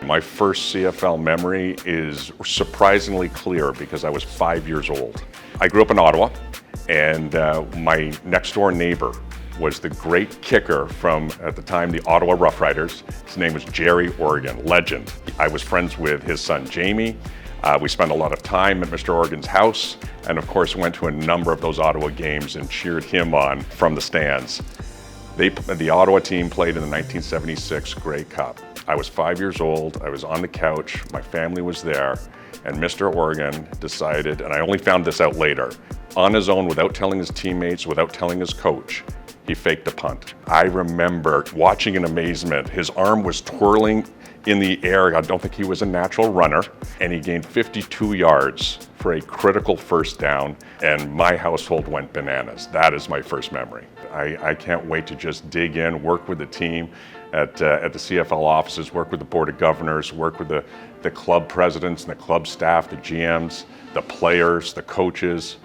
My first CFL memory is surprisingly clear because I was 5 years old. I grew up in Ottawa, and my next door neighbor was the great kicker from, at the time, the Ottawa Rough Riders. His name was Jerry Oregon, legend. I was friends with his son Jamie. We spent a lot of time at Mr. Oregon's house, and of course went to a number of those Ottawa games and cheered him on from the stands. The Ottawa team played in the 1976 Grey Cup. I was 5 years old, I was on the couch, my family was there, and Mr. Oregon decided, and I only found this out later, on his own, without telling his teammates, without telling his coach, he faked a punt. I remember watching in amazement. His arm was twirling in the air. I don't think he was a natural runner, and he gained 52 yards for a critical first down, and my household went bananas. That is my first memory. I can't wait to just dig in, work with the team at the CFL offices, work with the Board of Governors, work with the club presidents and the club staff, the GMs, the players, the coaches,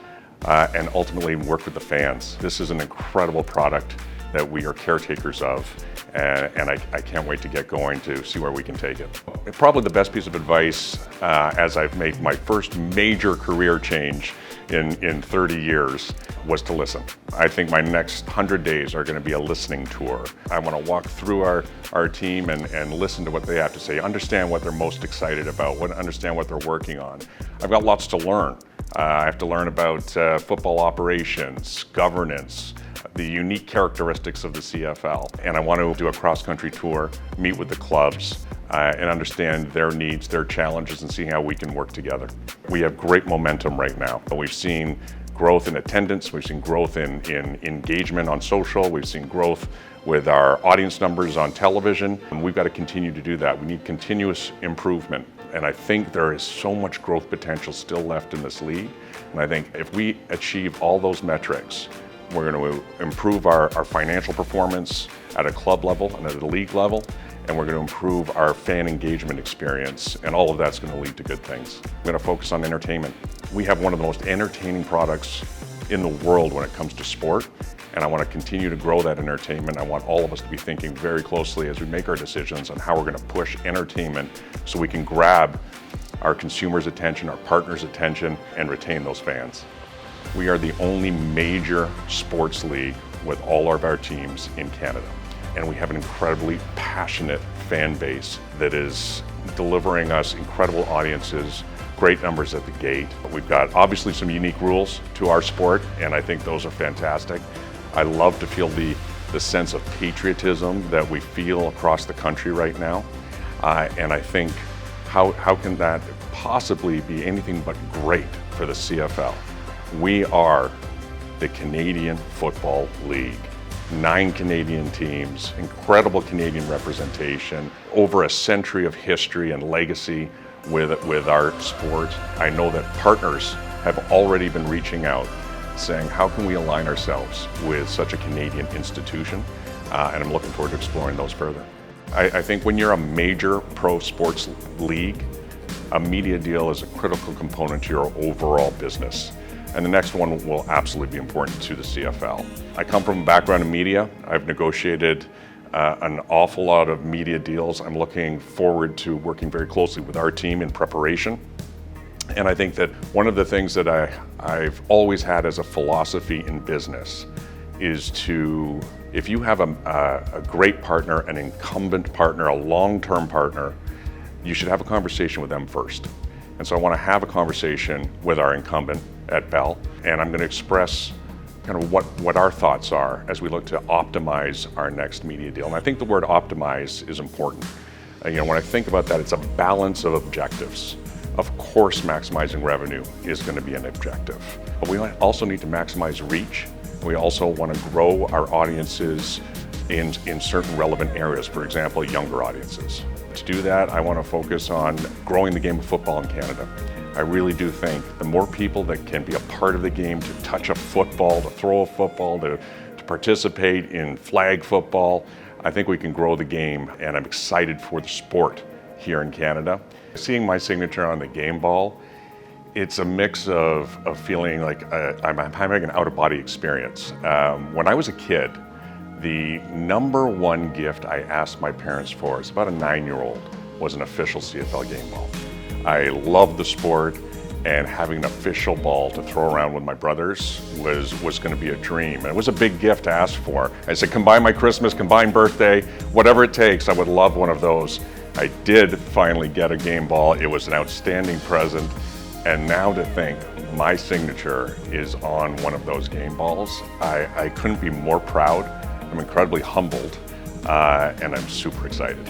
and ultimately work with the fans. This is an incredible product that we are caretakers of, and I can't wait to get going to see where we can take it. Probably the best piece of advice as I've made my first major career change in 30 years was to listen. I think my next 100 days are going to be a listening tour. I want to walk through our team and listen to what they have to say, understand what they're most excited about, understand what they're working on. I've got lots to learn. I have to learn about football operations, governance, the unique characteristics of the CFL. And I want to do a cross-country tour, meet with the clubs, and understand their needs, their challenges, and see how we can work together. We have great momentum right now. We've seen growth in attendance, we've seen growth in engagement on social, we've seen growth with our audience numbers on television, and we've got to continue to do that. We need continuous improvement, and I think there is so much growth potential still left in this league, and I think if we achieve all those metrics, we're going to improve our financial performance at a club level and at a league level, and we're going to improve our fan engagement experience, and all of that's going to lead to good things. We're going to focus on entertainment. We have one of the most entertaining products in the world when it comes to sport, and I want to continue to grow that entertainment. I want all of us to be thinking very closely as we make our decisions on how we're going to push entertainment so we can grab our consumers' attention, our partners' attention, and retain those fans. We are the only major sports league with all of our teams in Canada. And we have an incredibly passionate fan base that is delivering us incredible audiences, great numbers at the gate. We've got obviously some unique rules to our sport, and I think those are fantastic. I love to feel the sense of patriotism that we feel across the country right now. And I think, how can that possibly be anything but great for the CFL? We are the Canadian Football League. 9 Canadian teams, incredible Canadian representation, over a century of history and legacy with our sport. I know that partners have already been reaching out, saying, how can we align ourselves with such a Canadian institution? And I'm looking forward to exploring those further. I think when you're a major pro sports league, a media deal is a critical component to your overall business. And the next one will absolutely be important to the CFL. I come from a background in media. I've negotiated an awful lot of media deals. I'm looking forward to working very closely with our team in preparation. And I think that one of the things that I've always had as a philosophy in business is to, if you have a great partner, an incumbent partner, a long-term partner, you should have a conversation with them first. And so I want to have a conversation with our incumbent at Bell, and I'm going to express kind of what our thoughts are as we look to optimize our next media deal. And I think the word optimize is important. When I think about that, it's a balance of objectives. Of course, maximizing revenue is going to be an objective, but we also need to maximize reach. We also want to grow our audiences in certain relevant areas, for example, younger audiences. To do that, I want to focus on growing the game of football in Canada. I really do think the more people that can be a part of the game, to touch a football, to throw a football, to participate in flag football, I think we can grow the game, and I'm excited for the sport here in Canada. Seeing my signature on the game ball, it's a mix of feeling like I'm having an out-of-body experience. When I was a kid, the number one gift I asked my parents for, it's about a 9-year-old, was an official CFL game ball. I love the sport, and having an official ball to throw around with my brothers was going to be a dream. And it was a big gift to ask for. I said, combine my Christmas, combine birthday, whatever it takes, I would love one of those. I did finally get a game ball. It was an outstanding present. And now to think my signature is on one of those game balls, I couldn't be more proud. I'm incredibly humbled, and I'm super excited.